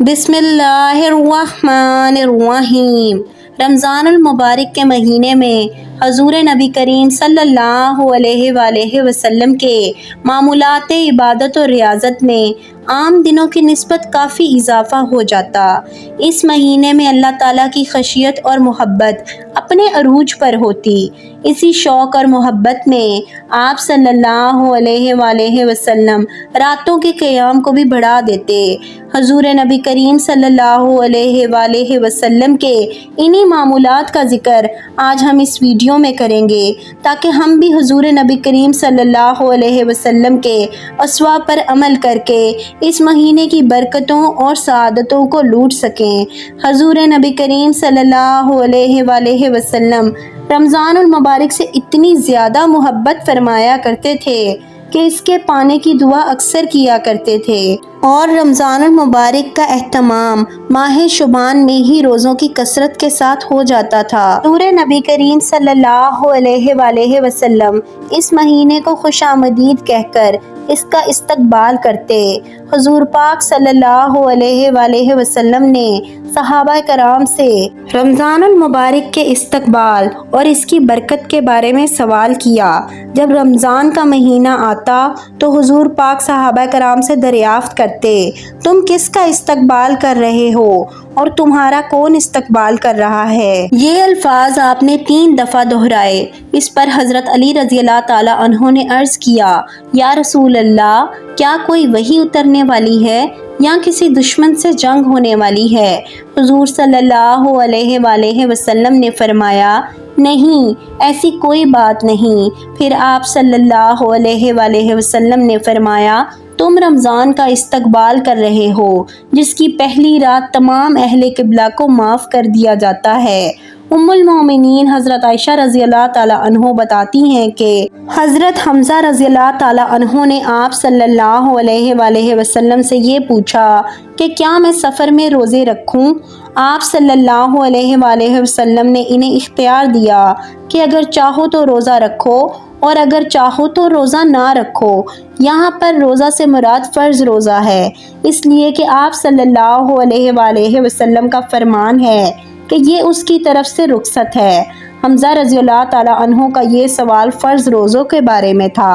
بسم اللہ الرحمن الرحیم۔ رمضان المبارک کے مہینے میں حضور نبی کریم صلی اللہ علیہ وآلہ وسلم کے معمولات عبادت و ریاضت میں عام دنوں کی نسبت کافی اضافہ ہو جاتا۔ اس مہینے میں اللہ تعالیٰ کی خشیت اور محبت اپنے عروج پر ہوتی۔ اسی شوق اور محبت میں آپ صلی اللہ علیہ وآلہ وسلم راتوں کے قیام کو بھی بڑھا دیتے۔ حضور نبی کریم صلی اللہ علیہ وآلہ وسلم کے انہی معمولات کا ذکر آج ہم اس ویڈیو میں کریں گے تاکہ ہم بھی حضور نبی کریم صلی اللہ علیہ وسلم کے اسوہ پر عمل کر کے اس مہینے کی برکتوں اور سعادتوں کو لوٹ سکیں۔ حضور نبی کریم صلی اللہ علیہ وآلہ وسلم رمضان المبارک سے اتنی زیادہ محبت فرمایا کرتے تھے کہ اس کے پانے کی دعا اکثر کیا کرتے تھے، اور رمضان المبارک کا اہتمام ماہ شعبان میں ہی روزوں کی کثرت کے ساتھ ہو جاتا تھا۔ حضور نبی کریم صلی اللہ علیہ وآلہ وسلم اس مہینے کو خوش آمدید کہہ کر اس کا استقبال کرتے۔ حضور پاک صلی اللہ علیہ وآلہ وسلم نے صحابہ کرام سے رمضان المبارک کے استقبال اور اس کی برکت کے بارے میں سوال کیا۔ جب رمضان کا مہینہ آتا تو حضور پاک صحابہ کرام سے دریافت کرتے، تم کس کا استقبال کر رہے ہو اور تمہارا کون استقبال کر رہا ہے؟ یہ الفاظ آپ نے 3 دفعہ دہرائے۔ اس پر حضرت علی رضی اللہ تعالی عنہ نے عرض کیا، یا رسول اللہ، کیا کوئی وحی اترنے والی ہے یا کسی دشمن سے جنگ ہونے والی ہے؟ حضور صلی اللہ علیہ وآلہ وسلم نے فرمایا، نہیں، ایسی کوئی بات نہیں۔ پھر آپ صلی اللہ علیہ وآلہ وسلم نے فرمایا، تم رمضان کا استقبال کر رہے ہو جس کی پہلی رات تمام اہل قبلہ کو معاف کر دیا جاتا ہے۔ ام المومنین حضرت عائشہ رضی اللہ تعالی عنہ بتاتی ہیں کہ حضرت حمزہ رضی اللہ تعالی عنہ نے آپ صلی اللہ علیہ وآلہ وسلم سے یہ پوچھا کہ کیا میں سفر میں روزے رکھوں؟ آپ صلی اللہ علیہ وآلہ وسلم نے انہیں اختیار دیا کہ اگر چاہو تو روزہ رکھو اور اگر چاہو تو روزہ نہ رکھو۔ یہاں پر روزہ سے مراد فرض روزہ ہے، اس لیے کہ آپ صلی اللہ علیہ وآلہ وسلم کا فرمان ہے کہ یہ اس کی طرف سے رخصت ہے۔ حمزہ رضی اللہ تعالی عنہ کا یہ سوال فرض روزوں کے بارے میں تھا۔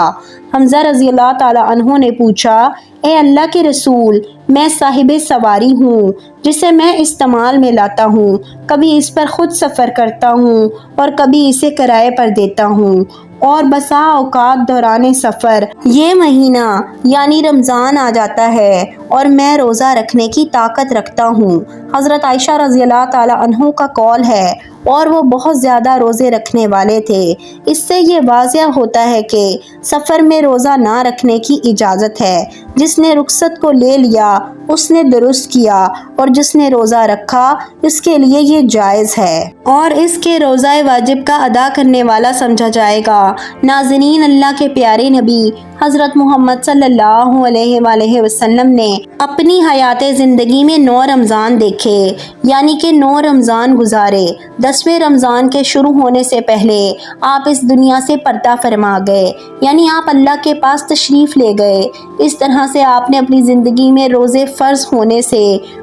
حمزہ رضی اللہ تعالی عنہ نے پوچھا، اے اللہ کے رسول، میں صاحب سواری ہوں جسے میں استعمال میں لاتا ہوں، کبھی اس پر خود سفر کرتا ہوں اور کبھی اسے کرائے پر دیتا ہوں، اور بسا اوقات دوران سفر یہ مہینہ یعنی رمضان آ جاتا ہے اور میں روزہ رکھنے کی طاقت رکھتا ہوں۔ حضرت عائشہ رضی اللہ تعالی عنہ کا قول ہے، اور وہ بہت زیادہ روزے رکھنے والے تھے۔ اس سے یہ واضح ہوتا ہے کہ سفر میں روزہ نہ رکھنے کی اجازت ہے۔ جس نے رخصت کو لے لیا اس نے درست کیا، اور جس نے روزہ رکھا اس کے لیے یہ جائز ہے اور اس کے روزہ واجب کا ادا کرنے والا سمجھا جائے گا۔ ناظرین، اللہ کے پیارے نبی حضرت محمد صلی اللہ علیہ وآلہ وسلم نے اپنی حیات زندگی میں 9 رمضان دیکھے، یعنی کہ 9 رمضان گزارے۔ 10ویں رمضان کے شروع ہونے سے پہلے آپ اس دنیا سے پردہ فرما گئے، یعنی آپ اللہ کے پاس تشریف لے گئے۔ اس طرح سے آپ نے اپنی زندگی میں روزے فرض ہونے سے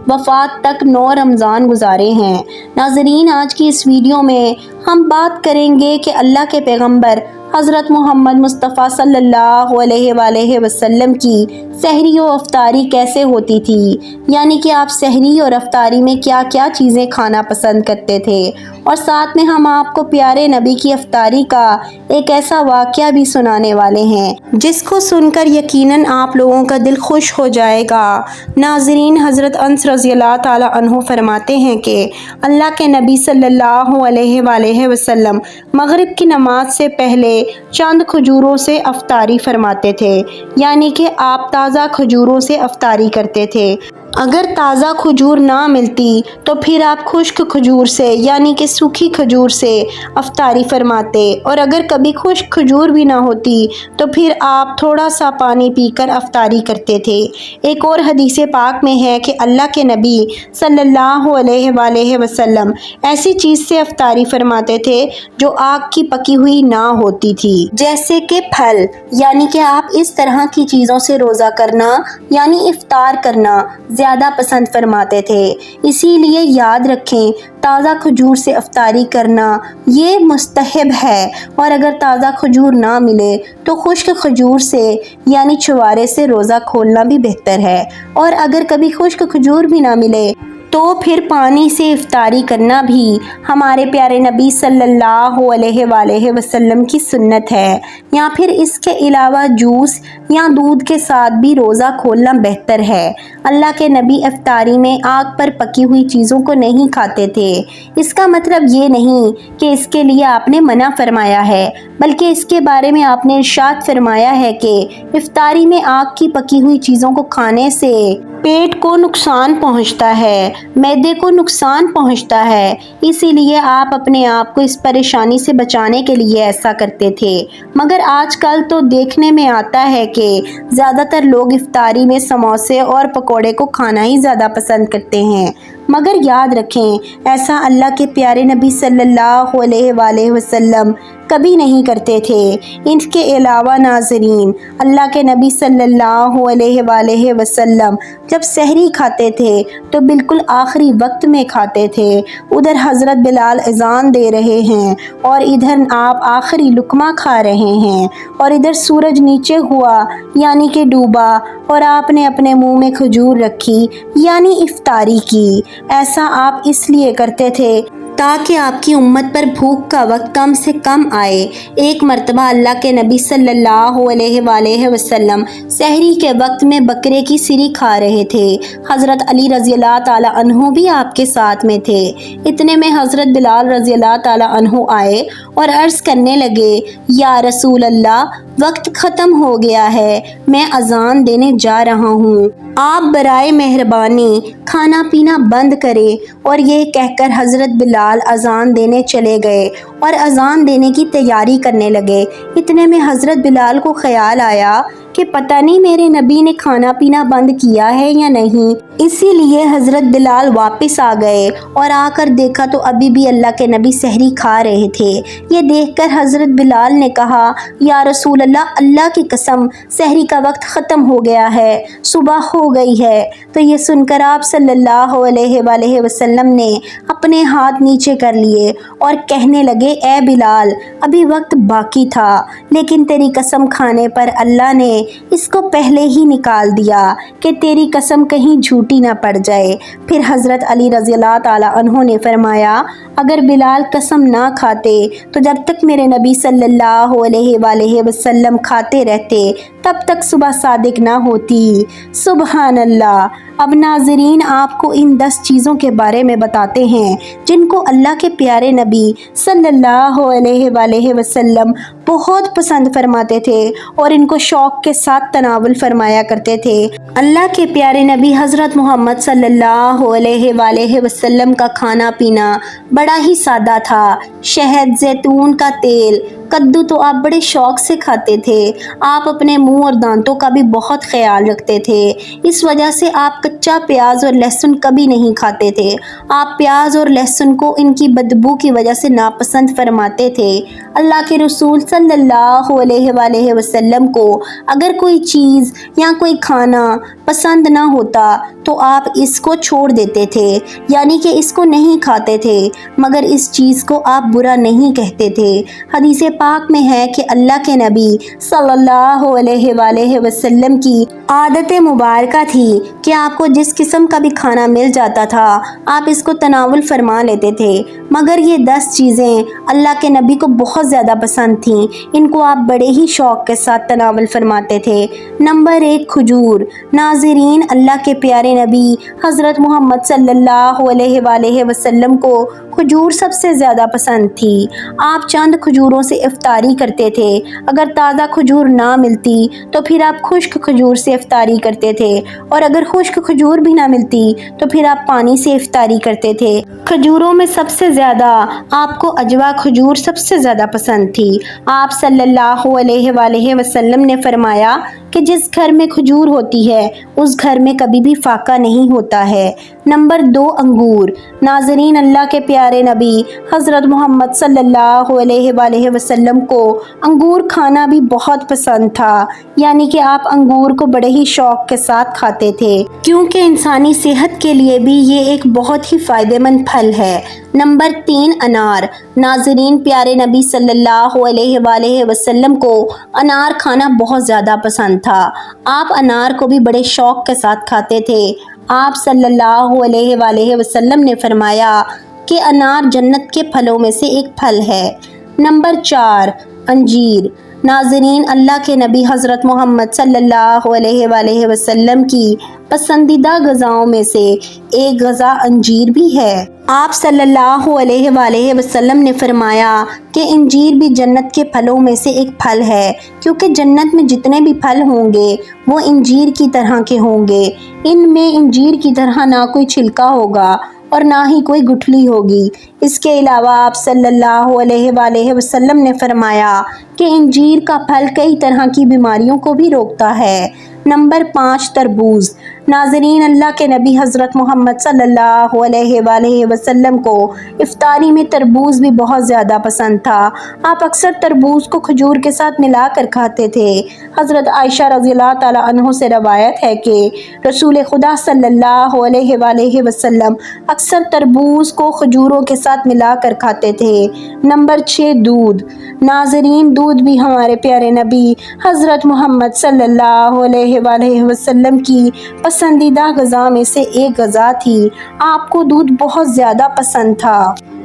وفات تک 9 رمضان گزارے ہیں۔ ناظرین، آج کی اس ویڈیو میں ہم بات کریں گے کہ اللہ کے پیغمبر حضرت محمد مصطفیٰ صلی اللہ علیہ وآلہ وسلم کی سحری و افطاری کیسے ہوتی تھی، یعنی کہ آپ سحری اور افطاری میں کیا کیا چیزیں کھانا پسند کرتے تھے، اور ساتھ میں ہم آپ کو پیارے نبی کی افطاری کا ایک ایسا واقعہ بھی سنانے والے ہیں جس کو سن کر یقیناً آپ لوگوں کا دل خوش ہو جائے گا۔ ناظرین، حضرت انس رضی اللہ تعالی عنہ فرماتے ہیں کہ اللہ کے نبی صلی اللہ علیہ وآلہ وسلم مغرب کی نماز سے پہلے چند کھجوروں سے افطاری فرماتے تھے، یعنی کہ آپ تازہ کھجوروں سے افطاری کرتے تھے۔ اگر تازہ کھجور نہ ملتی تو پھر آپ خشک کھجور سے یعنی کہ سوکھی کھجور سے افطاری فرماتے، اور اگر کبھی خشک کھجور بھی نہ ہوتی تو پھر آپ تھوڑا سا پانی پی کر افطاری کرتے تھے۔ ایک اور حدیث پاک میں ہے کہ اللہ کے نبی صلی اللہ علیہ وآلہ وسلم ایسی چیز سے افطاری فرماتے تھے جو آگ کی پکی ہوئی نہ ہوتی تھی، جیسے کہ پھل، یعنی کہ آپ اس طرح کی چیزوں سے روزہ کرنا یعنی افطار کرنا زیادہ پسند فرماتے تھے۔ اسی لیے یاد رکھیں، تازہ کھجور سے افطاری کرنا یہ مستحب ہے، اور اگر تازہ کھجور نہ ملے تو خشک کھجور سے یعنی چھوارے سے روزہ کھولنا بھی بہتر ہے، اور اگر کبھی خشک کھجور بھی نہ ملے تو پھر پانی سے افطاری کرنا بھی ہمارے پیارے نبی صلی اللہ علیہ وآلہ وسلم کی سنت ہے، یا پھر اس کے علاوہ جوس یا دودھ کے ساتھ بھی روزہ کھولنا بہتر ہے۔ اللہ کے نبی افطاری میں آگ پر پکی ہوئی چیزوں کو نہیں کھاتے تھے۔ اس کا مطلب یہ نہیں کہ اس کے لیے آپ نے منع فرمایا ہے، بلکہ اس کے بارے میں آپ نے ارشاد فرمایا ہے کہ افطاری میں آگ کی پکی ہوئی چیزوں کو کھانے سے پیٹ کو نقصان پہنچتا ہے، معدے کو نقصان پہنچتا ہے، اسی لیے آپ اپنے آپ کو اس پریشانی سے بچانے کے لیے ایسا کرتے تھے۔ مگر آج کل تو دیکھنے میں آتا ہے کہ زیادہ تر لوگ افطاری میں سموسے اور پکوڑے کو کھانا ہی زیادہ پسند کرتے ہیں۔ مگر یاد رکھیں، ایسا اللہ کے پیارے نبی صلی اللہ علیہ وآلہ وسلم کبھی نہیں کرتے تھے۔ ان کے علاوہ ناظرین، اللہ کے نبی صلی اللہ علیہ وآلہ وسلم جب سحری کھاتے تھے تو بالکل آخری وقت میں کھاتے تھے۔ ادھر حضرت بلال اذان دے رہے ہیں اور ادھر آپ آخری لقمہ کھا رہے ہیں، اور ادھر سورج نیچے ہوا یعنی کہ ڈوبا اور آپ نے اپنے منہ میں کھجور رکھی یعنی افطاری کی۔ ایسا آپ اس لیے کرتے تھے تاکہ آپ کی امت پر بھوک کا وقت کم سے کم آئے۔ ایک مرتبہ اللہ کے نبی صلی اللہ علیہ وآلہ وسلم سحری کے وقت میں بکرے کی سری کھا رہے تھے۔ حضرت علی رضی اللہ تعالی عنہ بھی آپ کے ساتھ میں تھے۔ اتنے میں حضرت بلال رضی اللہ تعالی عنہ آئے اور عرض کرنے لگے، یا رسول اللہ، وقت ختم ہو گیا ہے، میں اذان دینے جا رہا ہوں، آپ برائے مہربانی کھانا پینا بند کریں۔ اور یہ کہہ کر حضرت بلال اذان دینے چلے گئے اور اذان دینے کی تیاری کرنے لگے۔ اتنے میں حضرت بلال کو خیال آیا کہ پتہ نہیں میرے نبی نے کھانا پینا بند کیا ہے یا نہیں، اسی لیے حضرت بلال واپس آ گئے اور آ کر دیکھا تو ابھی بھی اللہ کے نبی سحری کھا رہے تھے۔ یہ دیکھ کر حضرت بلال نے کہا، یا رسول اللہ، اللہ کی قسم سحری کا وقت ختم ہو گیا ہے، صبح ہو گئی ہے۔ تو یہ سن کر آپ صلی اللہ علیہ وآلہ وسلم نے اپنے ہاتھ نیچے کر لیے اور کہنے لگے، اے بلال، ابھی وقت باقی تھا، لیکن تیری قسم کھانے پر اللہ نے اس کو پہلے ہی نکال دیا کہ تیری قسم کہیں جھوٹی نہ پڑ جائے۔ پھر حضرت علی رضی اللہ تعالی عنہ نے فرمایا، اگر بلال قسم نہ کھاتے تو جب تک میرے نبی صلی اللہ علیہ وآلہ وسلم کھاتے رہتے تب تک صبح صادق نہ ہوتی۔ سبحان اللہ۔ اب ناظرین، آپ کو ان 10 چیزوں کے بارے میں بتاتے ہیں جن کو اللہ کے پیارے نبی صلی اللہ علیہ وآلہ وسلم بہت پسند فرماتے تھے اور ان کو شوق کے ساتھ تناول فرمایا کرتے تھے۔ اللہ کے پیارے نبی حضرت محمد صلی اللہ علیہ وآلہ وسلم کا کھانا پینا بڑا ہی سادہ تھا۔ شہد، زیتون کا تیل، کدو تو آپ بڑے شوق سے کھاتے تھے۔ آپ اپنے منہ اور دانتوں کا بھی بہت خیال رکھتے تھے، اس وجہ سے آپ کچا پیاز اور لہسن کبھی نہیں کھاتے تھے۔ آپ پیاز اور لہسن کو ان کی بدبو کی وجہ سے ناپسند فرماتے تھے۔ اللہ کے رسول صلی اللہ علیہ وآلہ وسلم کو اگر کوئی چیز یا کوئی کھانا پسند نہ ہوتا تو آپ اس کو چھوڑ دیتے تھے، یعنی کہ اس کو نہیں کھاتے تھے، مگر اس چیز کو آپ برا نہیں کہتے تھے۔ حدیث پاک میں ہے کہ اللہ کے نبی صلی اللہ علیہ وآلہ وسلم کی عادت مبارکہ تھی کہ آپ کو جس قسم کا بھی کھانا مل جاتا تھا آپ اس کو تناول فرما لیتے تھے، مگر یہ 10 چیزیں اللہ کے نبی کو بہت زیادہ پسند تھیں، ان کو آپ بڑے ہی شوق کے ساتھ تناول فرماتے تھے۔ نمبر 1، کھجور۔ ناظرین، اللہ کے پیارے نبی حضرت محمد صلی اللہ علیہ وآلہ وسلم کو کھجور سب سے زیادہ پسند تھی۔ آپ چند کھجوروں سے افطاری کرتے تھے۔ اگر تازہ کھجور نہ ملتی تو پھر آپ خشک کھجور سے افطاری کرتے تھے، اور اگر خشک کھجور بھی نہ ملتی تو پھر آپ پانی سے افطاری کرتے تھے۔ کھجوروں میں سب سے زیادہ آپ کو عجوا کھجور سب سے زیادہ پسند تھی۔ آپ صلی اللہ علیہ وآلہ وسلم نے فرمایا کہ جس گھر میں کھجور ہوتی ہے اس گھر میں کبھی بھی فاقہ نہیں ہوتا ہے۔ نمبر 2 انگور۔ ناظرین، اللہ کے پیارے نبی حضرت محمد صلی اللہ علیہ وآلہ وسلم کو انگور کھانا بھی بہت پسند تھا، یعنی کہ آپ انگور کو بڑے ہی شوق کے ساتھ کھاتے تھے، کیونکہ انسانی صحت کے لیے بھی یہ ایک بہت ہی فائدہ مند پھل ہے۔ نمبر 3 انار۔ ناظرین، پیارے نبی صلی اللہ علیہ وآلہ وسلم کو انار کھانا بہت زیادہ پسند تھا۔ آپ انار کو بھی بڑے شوق کے ساتھ کھاتے تھے۔ آپ صلی اللہ علیہ وآلہ وسلم نے فرمایا کہ انار جنت کے پھلوں میں سے ایک پھل ہے۔ نمبر 4 انجیر۔ ناظرین، اللہ کے نبی حضرت محمد صلی اللہ علیہ وآلہ وسلم کی پسندیدہ غذاؤں میں سے ایک غذا انجیر بھی ہے۔ آپ صلی اللہ علیہ وآلہ وسلم نے فرمایا کہ انجیر بھی جنت کے پھلوں میں سے ایک پھل ہے، کیونکہ جنت میں جتنے بھی پھل ہوں گے وہ انجیر کی طرح کے ہوں گے۔ ان میں انجیر کی طرح نہ کوئی چھلکا ہوگا اور نہ ہی کوئی گٹھلی ہوگی۔ اس کے علاوہ آپ صلی اللہ علیہ وآلہ وسلم نے فرمایا کہ انجیر کا پھل کئی طرح کی بیماریوں کو بھی روکتا ہے۔ نمبر 5 تربوز۔ ناظرین، اللہ کے نبی حضرت محمد صلی اللہ علیہ وآلہ وسلم کو افطاری میں تربوز بھی بہت زیادہ پسند تھا۔ آپ اکثر تربوز کو کھجور کے ساتھ ملا کر کھاتے تھے۔ حضرت عائشہ رضی اللہ تعالیٰ عنہ سے روایت ہے کہ رسول خدا صلی اللہ علیہ وآلہ وسلم اکثر تربوز کو کھجوروں کے ساتھ ملا کر کھاتے تھے۔ نمبر 6 دودھ۔ ناظرین، دودھ بھی ہمارے پیارے نبی حضرت محمد صلی اللہ علیہ وآلہ وسلم کی پسندیدہ غذا میں سے ایک غذا تھی۔ آپ کو دودھ بہت زیادہ پسند تھا۔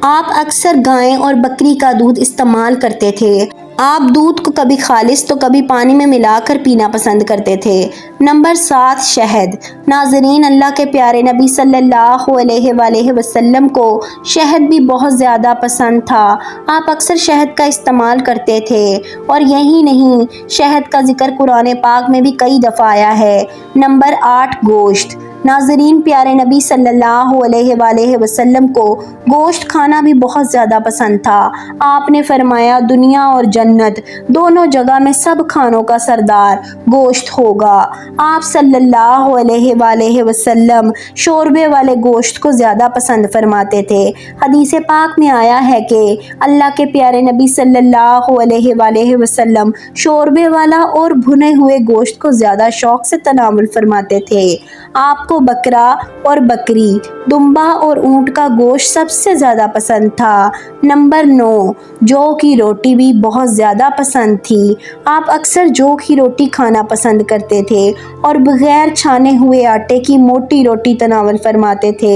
آپ اکثر گائے اور بکری کا دودھ استعمال کرتے تھے۔ آپ دودھ کو کبھی خالص تو کبھی پانی میں ملا کر پینا پسند کرتے تھے۔ نمبر 7 شہد۔ ناظرین، اللہ کے پیارے نبی صلی اللہ علیہ وآلہ وسلم کو شہد بھی بہت زیادہ پسند تھا۔ آپ اکثر شہد کا استعمال کرتے تھے، اور یہی نہیں، شہد کا ذکر قرآن پاک میں بھی کئی دفعہ آیا ہے۔ نمبر 8 گوشت۔ ناظرین، پیارے نبی صلی اللہ علیہ وآلہ وسلم کو گوشت کھانا بھی بہت زیادہ پسند تھا۔ آپ نے فرمایا دنیا اور جنت دونوں جگہ میں سب کھانوں کا سردار گوشت ہوگا۔ آپ صلی اللہ علیہ وآلہ وسلم شوربے والے گوشت کو زیادہ پسند فرماتے تھے۔ حدیث پاک میں آیا ہے کہ اللہ کے پیارے نبی صلی اللہ علیہ وآلہ وسلم شوربے والا اور بھنے ہوئے گوشت کو زیادہ شوق سے تناول فرماتے تھے۔ آپ کو بکرا اور بکری، دمبا اور اونٹ کا گوشت سب سے زیادہ پسند تھا۔ نمبر 9 جو کی روٹی بھی بہت زیادہ پسند تھی۔ آپ اکثر جو کی روٹی کھانا پسند کرتے تھے اور بغیر چھانے ہوئے آٹے کی موٹی روٹی تناول فرماتے تھے۔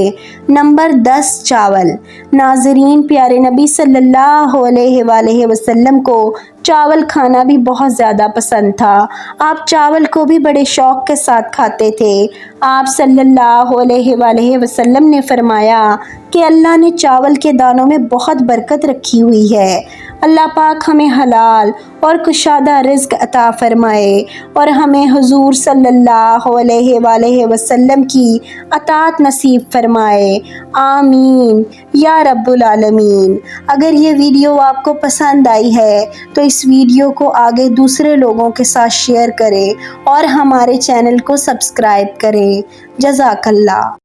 نمبر 10 چاول۔ ناظرین، پیارے نبی صلی اللہ علیہ وآلہ وسلم کو چاول کھانا بھی بہت زیادہ پسند تھا۔ آپ چاول کو بھی بڑے شوق کے ساتھ کھاتے تھے۔ آپ صلی اللہ علیہ وآلہ وسلم نے فرمایا کہ اللہ نے چاول کے دانوں میں بہت برکت رکھی ہوئی ہے۔ اللہ پاک ہمیں حلال اور کشادہ رزق عطا فرمائے اور ہمیں حضور صلی اللہ علیہ وآلہ وسلم کی اطاعت نصیب فرمائے، آمین یا رب العالمین۔ اگر یہ ویڈیو آپ کو پسند آئی ہے تو اس ویڈیو کو آگے دوسرے لوگوں کے ساتھ شیئر کریں اور ہمارے چینل کو سبسکرائب کریں۔ جزاک اللہ۔